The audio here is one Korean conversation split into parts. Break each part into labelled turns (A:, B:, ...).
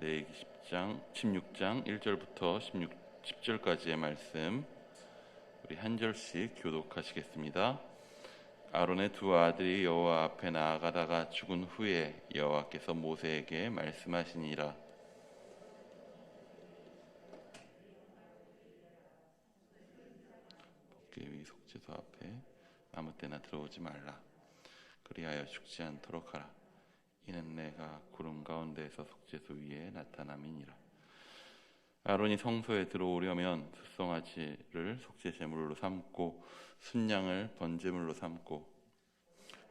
A: 레위기 16장 1절부터 10절까지의 말씀 우리 한 절씩 교독하시겠습니다. 아론의 두 아들이 여호와 앞에 나아가다가 죽은 후에 여호와께서 모세에게 말씀하시니라. 법궤 위 속죄소 앞에 아무 때나 들어오지 말라. 그리하여 죽지 않도록 하라. 이는 내가 구름 가운데에서 속죄소 위에 나타남이니라. 아론이 성소에 들어오려면 숫송아지를 속죄 제물로 삼고 순양을 번제물로 삼고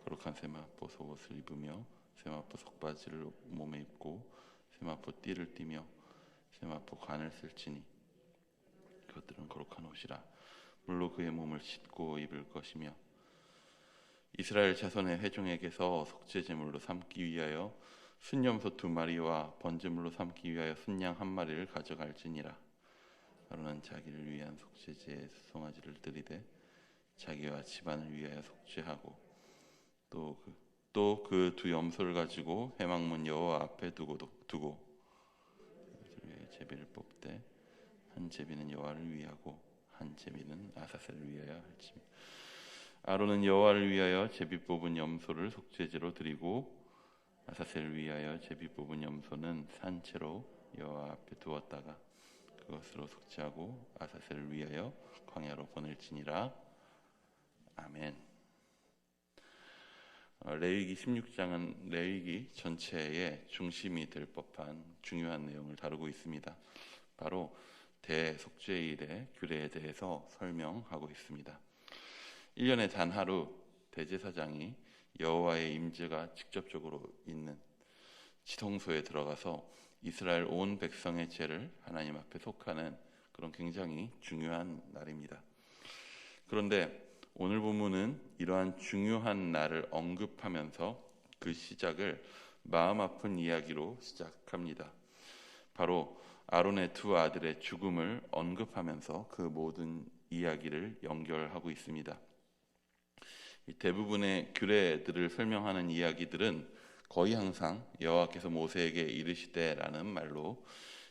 A: 거룩한 세마포 속옷을 입으며 세마포 속바지를 몸에 입고 세마포 띠를 띠며 세마포 관을 쓸지니 그것들은 거룩한 옷이라. 물로 그의 몸을 씻고 입을 것이며 이스라엘 자손의 회중에게서 속죄 제물로 삼기 위하여 순염소 2마리와 번제물로 삼기 위하여 순양 1마리를 가져갈지니라. 아론은 자기를 위한 속죄제에 숫송아지를 드리되 자기와 집안을 위하여 속죄하고 또 그 두 염소를 가지고 회막문 여호와 앞에 두고 제비를 뽑되 한 제비는 여호와를 위하고 한 제비는 아사셀을 위하여 할지며 아론은 여호와를 위하여 제비 뽑은 염소를 속죄제로 드리고 아사셀을 위하여 제비 뽑은 염소는 산채로 여호와 앞에 두었다가 그것으로 속죄하고 아사셀을 위하여 광야로 보낼지니라. 아멘. 레위기 16장은 레위기 전체의 중심이 될 법한 중요한 내용을 다루고 있습니다. 바로 대속죄일의 규례에 대해서 설명하고 있습니다. 1년에 단 하루 대제사장이 여호와의 임재가 직접적으로 있는 지성소에 들어가서 이스라엘 온 백성의 죄를 하나님 앞에 속하는 그런 굉장히 중요한 날입니다. 그런데 오늘 본문은 이러한 중요한 날을 언급하면서 그 시작을 마음 아픈 이야기로 시작합니다. 바로 아론의 두 아들의 죽음을 언급하면서 그 모든 이야기를 연결하고 있습니다. 대부분의 규례들을 설명하는 이야기들은 거의 항상 여호와께서 모세에게 이르시되라는 말로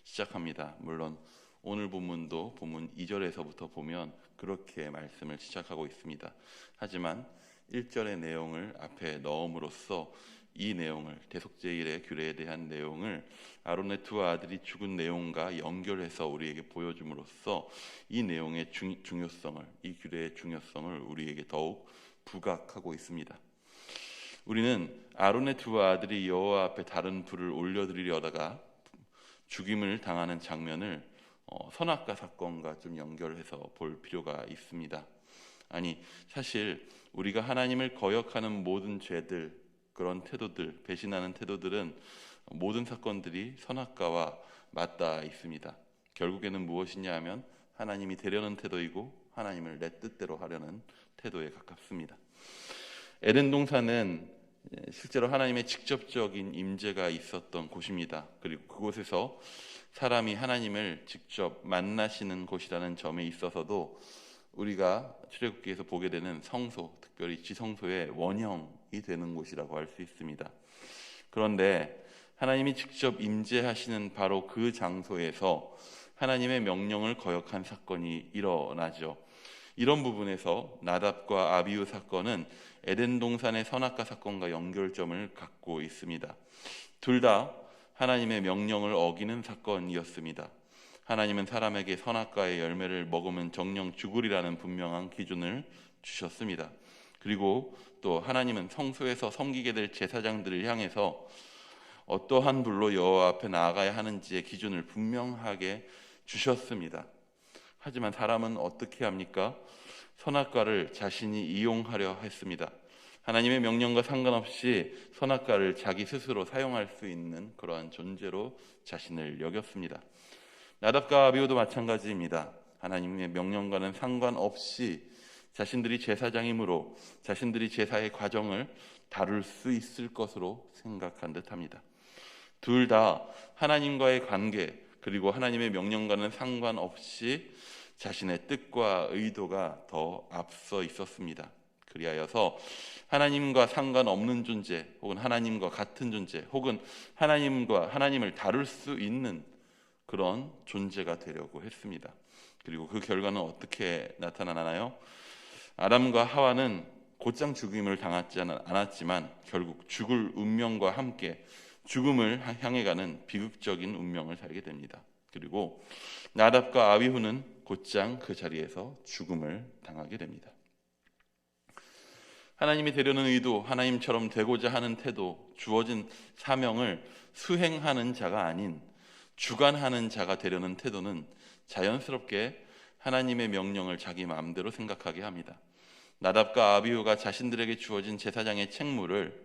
A: 시작합니다. 물론 오늘 본문도 본문 2절에서부터 보면 그렇게 말씀을 시작하고 있습니다. 하지만 1절의 내용을 앞에 넣음으로써 이 내용을 대속죄일의 규례에 대한 내용을 아론의 두 아들이 죽은 내용과 연결해서 우리에게 보여줌으로써 이 내용의 중요성을, 이 규례의 중요성을 우리에게 더욱 부각하고 있습니다. 우리는 아론의 두 아들이 여호와 앞에 다른 불을 올려드리려다가 죽임을 당하는 장면을 선악과 사건과 좀 연결해서 볼 필요가 있습니다. 아니, 사실 우리가 하나님을 거역하는 모든 죄들, 그런 태도들, 배신하는 태도들은 모든 사건들이 선악과와 맞닿아 있습니다. 결국에는 무엇이냐 하면 하나님이 되려는 태도이고 하나님을 내 뜻대로 하려는 태도에 가깝습니다. 에덴 동산은 실제로 하나님의 직접적인 임재가 있었던 곳입니다. 그리고 그곳에서 사람이 하나님을 직접 만나시는 곳이라는 점에 있어서도 우리가 출애굽기에서 보게 되는 성소, 특별히 지성소의 원형이 되는 곳이라고 할 수 있습니다. 그런데 하나님이 직접 임재하시는 바로 그 장소에서 하나님의 명령을 거역한 사건이 일어나죠. 이런 부분에서 나답과 아비후 사건은 에덴 동산의 선악과 사건과 연결점을 갖고 있습니다. 둘 다 하나님의 명령을 어기는 사건이었습니다. 하나님은 사람에게 선악과의 열매를 먹으면 정령 죽으리라는 분명한 기준을 주셨습니다. 그리고 또 하나님은 성소에서 섬기게 될 제사장들을 향해서 어떠한 불로 여호와 앞에 나아가야 하는지의 기준을 분명하게 주셨습니다. 하지만 사람은 어떻게 합니까? 선악과를 자신이 이용하려 했습니다. 하나님의 명령과 상관없이 선악과를 자기 스스로 사용할 수 있는 그러한 존재로 자신을 여겼습니다. 나답과 아비후도 마찬가지입니다. 하나님의 명령과는 상관없이 자신들이 제사장이므로 자신들이 제사의 과정을 다룰 수 있을 것으로 생각한 듯합니다. 둘 다 하나님과의 관계 그리고 하나님의 명령과는 상관없이 자신의 뜻과 의도가 더 앞서 있었습니다. 그리하여서 하나님과 상관없는 존재, 혹은 하나님과 같은 존재, 혹은 하나님을 다룰 수 있는 그런 존재가 되려고 했습니다. 그리고 그 결과는 어떻게 나타나나요? 아담과 하와는 곧장 죽임을 당하지 않았지만 결국 죽을 운명과 함께 죽음을 향해 가는 비극적인 운명을 살게 됩니다. 그리고 나답과 아비후는 곧장 그 자리에서 죽음을 당하게 됩니다. 하나님이 되려는 의도, 하나님처럼 되고자 하는 태도, 주어진 사명을 수행하는 자가 아닌 주관하는 자가 되려는 태도는 자연스럽게 하나님의 명령을 자기 마음대로 생각하게 합니다. 나답과 아비후가 자신들에게 주어진 제사장의 책무를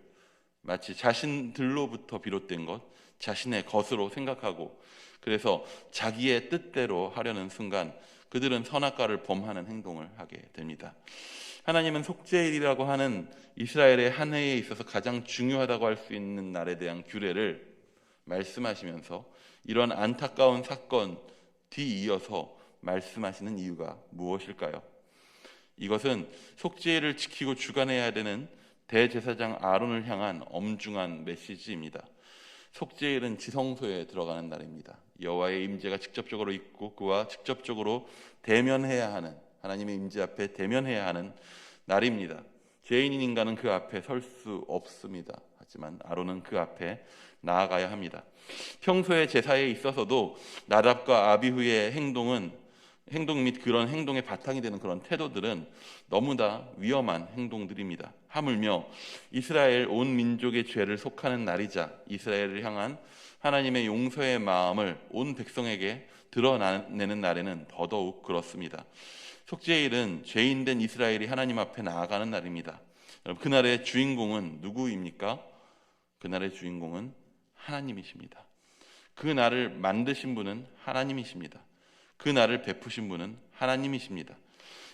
A: 마치 자신들로부터 비롯된 것, 자신의 것으로 생각하고, 그래서 자기의 뜻대로 하려는 순간 그들은 선악과를 범하는 행동을 하게 됩니다. 하나님은 속죄일이라고 하는 이스라엘의 한 해에 있어서 가장 중요하다고 할 수 있는 날에 대한 규례를 말씀하시면서 이런 안타까운 사건 뒤이어서 말씀하시는 이유가 무엇일까요? 이것은 속죄일을 지키고 주관해야 되는 대제사장 아론을 향한 엄중한 메시지입니다. 속죄일은 지성소에 들어가는 날입니다. 여호와의 임재가 직접적으로 있고 그와 직접적으로 대면해야 하는, 하나님의 임재 앞에 대면해야 하는 날입니다. 죄인인 인간은 그 앞에 설 수 없습니다. 하지만 아론은 그 앞에 나아가야 합니다. 평소의 제사에 있어서도 나답과 아비후의 행동 및 그런 행동의 바탕이 되는 그런 태도들은 너무나 위험한 행동들입니다. 하물며 이스라엘 온 민족의 죄를 속하는 날이자 이스라엘을 향한 하나님의 용서의 마음을 온 백성에게 드러내는 날에는 더더욱 그렇습니다. 속죄일은 죄인된 이스라엘이 하나님 앞에 나아가는 날입니다. 여러분, 그날의 주인공은 누구입니까? 그날의 주인공은 하나님이십니다. 그 날을 만드신 분은 하나님이십니다. 그 날을 베푸신 분은 하나님이십니다.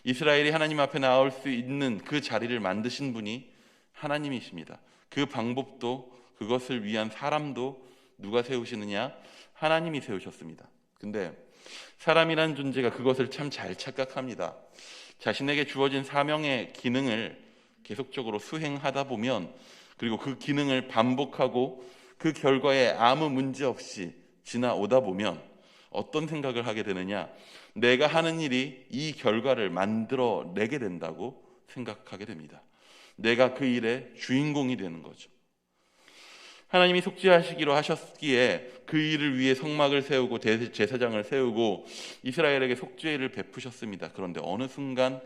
A: 이스라엘이 하나님 앞에 나올 수 있는 그 자리를 만드신 분이 하나님이십니다. 그 방법도, 그것을 위한 사람도 누가 세우시느냐? 하나님이 세우셨습니다. 근데 사람이란 존재가 그것을 참 잘 착각합니다. 자신에게 주어진 사명의 기능을 계속적으로 수행하다 보면, 그리고 그 기능을 반복하고 그 결과에 아무 문제 없이 지나오다 보면 어떤 생각을 하게 되느냐? 내가 하는 일이 이 결과를 만들어내게 된다고 생각하게 됩니다. 내가 그 일의 주인공이 되는 거죠. 하나님이 속죄하시기로 하셨기에 그 일을 위해 성막을 세우고 대제사장을 세우고 이스라엘에게 속죄를 베푸셨습니다. 그런데 어느 순간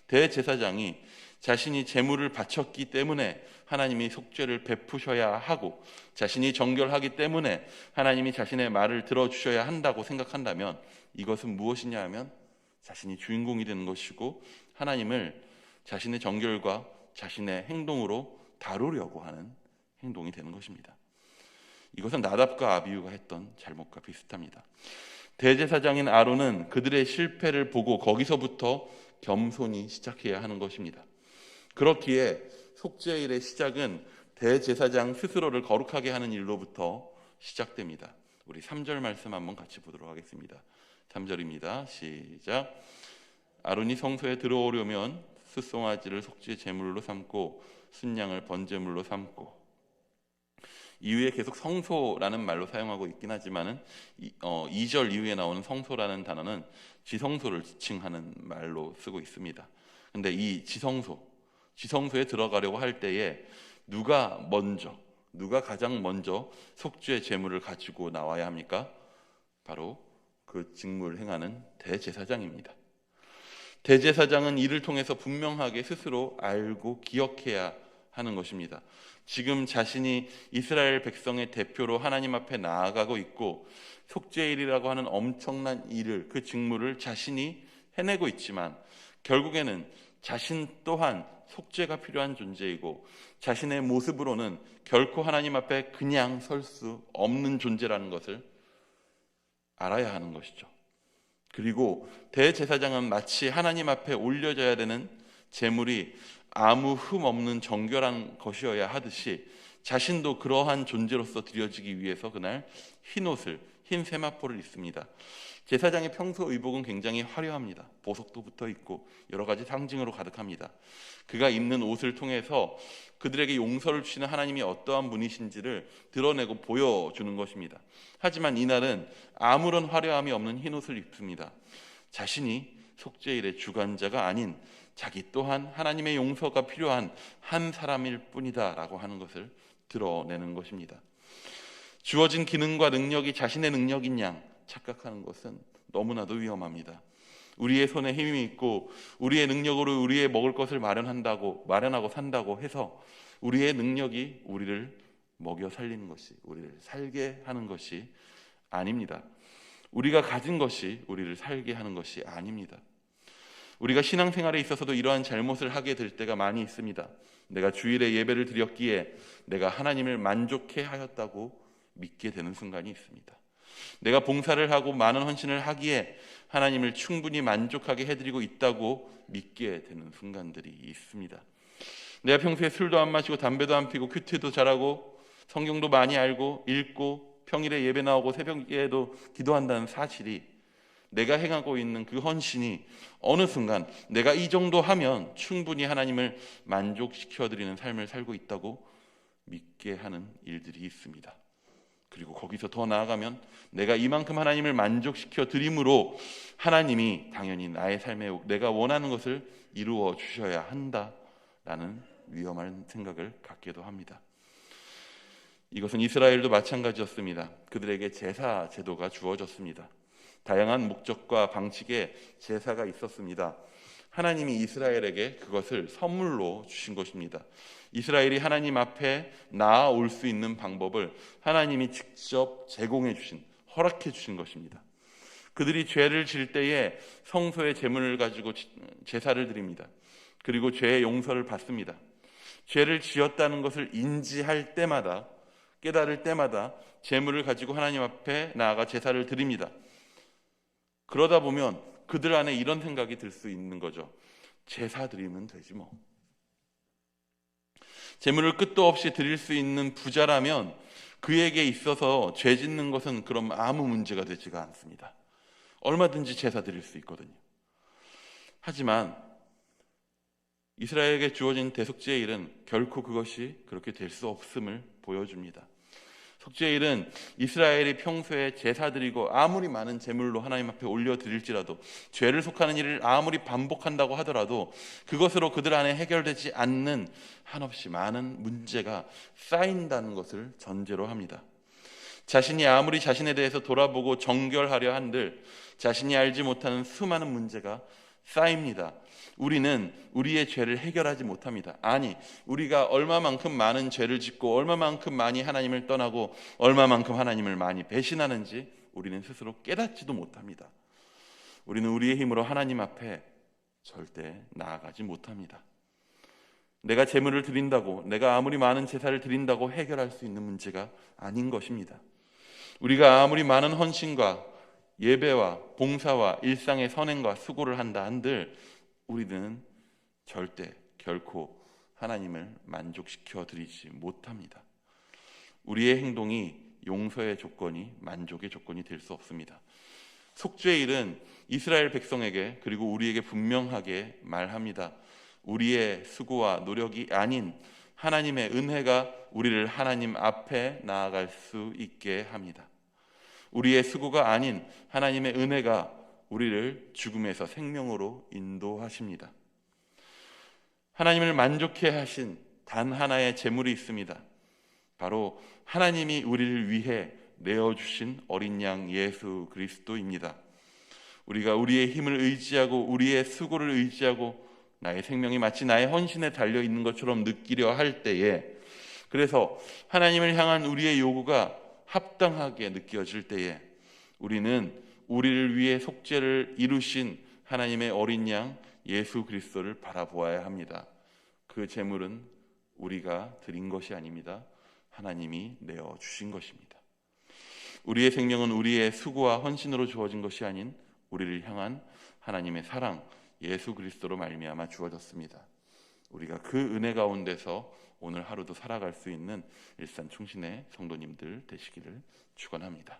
A: 대제사장이 자신이 제물을 바쳤기 때문에 하나님이 속죄를 베푸셔야 하고, 자신이 정결하기 때문에 하나님이 자신의 말을 들어주셔야 한다고 생각한다면 이것은 무엇이냐 하면 자신이 주인공이 되는 것이고 하나님을 자신의 정결과 자신의 행동으로 다루려고 하는 행동이 되는 것입니다. 이것은 나답과 아비후가 했던 잘못과 비슷합니다. 대제사장인 아론은 그들의 실패를 보고 거기서부터 겸손히 시작해야 하는 것입니다. 그렇기에 속죄일의 시작은 대제사장 스스로를 거룩하게 하는 일로부터 시작됩니다. 우리 3절 말씀 한번 같이 보도록 하겠습니다. 3절입니다. 시작. 아론이 성소에 들어오려면 숫송아지를 속죄 제물로 삼고 순양을 번제물로 삼고, 이후에 계속 성소라는 말로 사용하고 있긴 하지만은 2절 이후에 나오는 성소라는 단어는 지성소를 지칭하는 말로 쓰고 있습니다. 근데 이 지성소에 들어가려고 할 때에 누가 가장 먼저 속죄 제물을 가지고 나와야 합니까? 바로 그 직무를 행하는 대제사장입니다. 대제사장은 이를 통해서 분명하게 스스로 알고 기억해야 하는 것입니다. 지금 자신이 이스라엘 백성의 대표로 하나님 앞에 나아가고 있고 속죄일이라고 하는 엄청난 일을, 그 직무를 자신이 해내고 있지만 결국에는 자신 또한 속죄가 필요한 존재이고 자신의 모습으로는 결코 하나님 앞에 그냥 설 수 없는 존재라는 것을 알아야 하는 것이죠. 그리고 대제사장은 마치 하나님 앞에 올려져야 되는 제물이 아무 흠 없는 정결한 것이어야 하듯이 자신도 그러한 존재로서 드려지기 위해서 그날 흰옷을 흰 세마포를 입습니다. 제사장의 평소 의복은 굉장히 화려합니다. 보석도 붙어 있고 여러 가지 상징으로 가득합니다. 그가 입는 옷을 통해서 그들에게 용서를 주시는 하나님이 어떠한 분이신지를 드러내고 보여주는 것입니다. 하지만 이날은 아무런 화려함이 없는 흰 옷을 입습니다. 자신이 속죄일의 주관자가 아닌 자기 또한 하나님의 용서가 필요한 한 사람일 뿐이다 라고 하는 것을 드러내는 것입니다. 주어진 기능과 능력이 자신의 능력인 양 착각하는 것은 너무나도 위험합니다. 우리의 손에 힘이 있고 우리의 능력으로 우리의 먹을 것을 마련하고 산다고 해서 우리의 능력이 우리를 먹여 살리는 것이, 우리를 살게 하는 것이 아닙니다. 우리가 가진 것이 우리를 살게 하는 것이 아닙니다. 우리가 신앙생활에 있어서도 이러한 잘못을 하게 될 때가 많이 있습니다. 내가 주일에 예배를 드렸기에 내가 하나님을 만족해 하였다고 믿게 되는 순간이 있습니다. 내가 봉사를 하고 많은 헌신을 하기에 하나님을 충분히 만족하게 해드리고 있다고 믿게 되는 순간들이 있습니다. 내가 평소에 술도 안 마시고 담배도 안 피고 큐티도 잘하고 성경도 많이 알고 읽고 평일에 예배 나오고 새벽에도 기도한다는 사실이, 내가 행하고 있는 그 헌신이 어느 순간 내가 이 정도 하면 충분히 하나님을 만족시켜드리는 삶을 살고 있다고 믿게 하는 일들이 있습니다. 그리고 거기서 더 나아가면 내가 이만큼 하나님을 만족시켜 드림으로 하나님이 당연히 나의 삶에 내가 원하는 것을 이루어 주셔야 한다라는 위험한 생각을 갖기도 합니다. 이것은 이스라엘도 마찬가지였습니다. 그들에게 제사 제도가 주어졌습니다. 다양한 목적과 방식의 제사가 있었습니다. 하나님이 이스라엘에게 그것을 선물로 주신 것입니다. 이스라엘이 하나님 앞에 나아올 수 있는 방법을 하나님이 직접 제공해 주신, 허락해 주신 것입니다. 그들이 죄를 질 때에 성소의 제물을 가지고 제사를 드립니다. 그리고 죄의 용서를 받습니다. 죄를 지었다는 것을 인지할 때마다, 깨달을 때마다 제물을 가지고 하나님 앞에 나아가 제사를 드립니다. 그러다 보면 그들 안에 이런 생각이 들 수 있는 거죠. 제사 드리면 되지 뭐. 제물을 끝도 없이 드릴 수 있는 부자라면 그에게 있어서 죄 짓는 것은 그럼 아무 문제가 되지가 않습니다. 얼마든지 제사 드릴 수 있거든요. 하지만 이스라엘에게 주어진 대속죄일은 결코 그것이 그렇게 될 수 없음을 보여줍니다. 속죄일은 이스라엘이 평소에 제사 드리고 아무리 많은 제물로 하나님 앞에 올려드릴지라도, 죄를 속하는 일을 아무리 반복한다고 하더라도 그것으로 그들 안에 해결되지 않는 한없이 많은 문제가 쌓인다는 것을 전제로 합니다. 자신이 아무리 자신에 대해서 돌아보고 정결하려 한들 자신이 알지 못하는 수많은 문제가 쌓입니다. 우리는 우리의 죄를 해결하지 못합니다. 아니, 우리가 얼마만큼 많은 죄를 짓고 얼마만큼 많이 하나님을 떠나고 얼마만큼 하나님을 많이 배신하는지 우리는 스스로 깨닫지도 못합니다. 우리는 우리의 힘으로 하나님 앞에 절대 나아가지 못합니다. 내가 제물을 드린다고, 내가 아무리 많은 제사를 드린다고 해결할 수 있는 문제가 아닌 것입니다. 우리가 아무리 많은 헌신과 예배와 봉사와 일상의 선행과 수고를 한다 한들 우리는 절대 결코 하나님을 만족시켜 드리지 못합니다. 우리의 행동이 용서의 조건이, 만족의 조건이 될 수 없습니다. 속죄일은 이스라엘 백성에게, 그리고 우리에게 분명하게 말합니다. 우리의 수고와 노력이 아닌 하나님의 은혜가 우리를 하나님 앞에 나아갈 수 있게 합니다. 우리의 수고가 아닌 하나님의 은혜가 우리를 죽음에서 생명으로 인도하십니다. 하나님을 만족해 하신 단 하나의 제물이 있습니다. 바로 하나님이 우리를 위해 내어주신 어린 양 예수 그리스도입니다. 우리가 우리의 힘을 의지하고 우리의 수고를 의지하고 나의 생명이 마치 나의 헌신에 달려있는 것처럼 느끼려 할 때에, 그래서 하나님을 향한 우리의 요구가 합당하게 느껴질 때에 우리는 우리를 위해 속죄를 이루신 하나님의 어린 양 예수 그리스도를 바라보아야 합니다. 그 제물은 우리가 드린 것이 아닙니다. 하나님이 내어주신 것입니다. 우리의 생명은 우리의 수고와 헌신으로 주어진 것이 아닌 우리를 향한 하나님의 사랑 예수 그리스도로 말미암아 주어졌습니다. 우리가 그 은혜 가운데서 오늘 하루도 살아갈 수 있는 일산 충신의 성도님들 되시기를 축원합니다.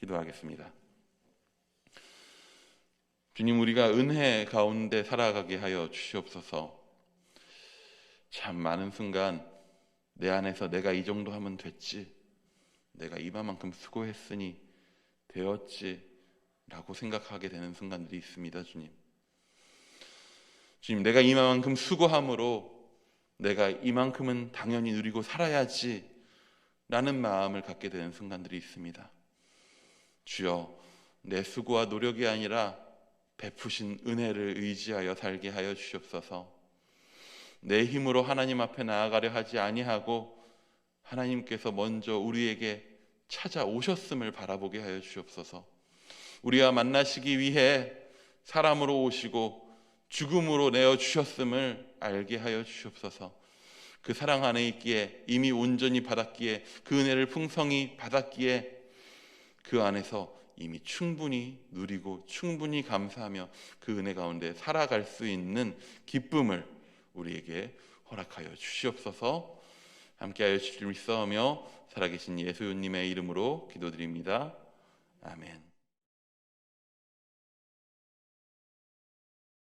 A: 기도하겠습니다. 주님, 우리가 은혜 가운데 살아가게 하여 주시옵소서. 참 많은 순간 내 안에서 내가 이 정도 하면 됐지, 내가 이만큼 수고했으니 되었지 라고 생각하게 되는 순간들이 있습니다. 주님, 내가 이만큼 수고함으로 내가 이만큼은 당연히 누리고 살아야지 라는 마음을 갖게 되는 순간들이 있습니다. 주여, 내 수고와 노력이 아니라 베푸신 은혜를 의지하여 살게 하여 주시옵소서. 내 힘으로 하나님 앞에 나아가려 하지 아니하고 하나님께서 먼저 우리에게 찾아오셨음을 바라보게 하여 주시옵소서. 우리와 만나시기 위해 사람으로 오시고 죽음으로 내어주셨음을 알게 하여 주시옵소서. 그 사랑 안에 있기에, 이미 온전히 받았기에, 그 은혜를 풍성히 받았기에 그 안에서 이미 충분히 누리고 충분히 감사하며 그 은혜 가운데 살아갈 수 있는 기쁨을 우리에게 허락하여 주시옵소서. 함께하여 주실 믿사오며 살아계신 예수님의 이름으로 기도드립니다. 아멘.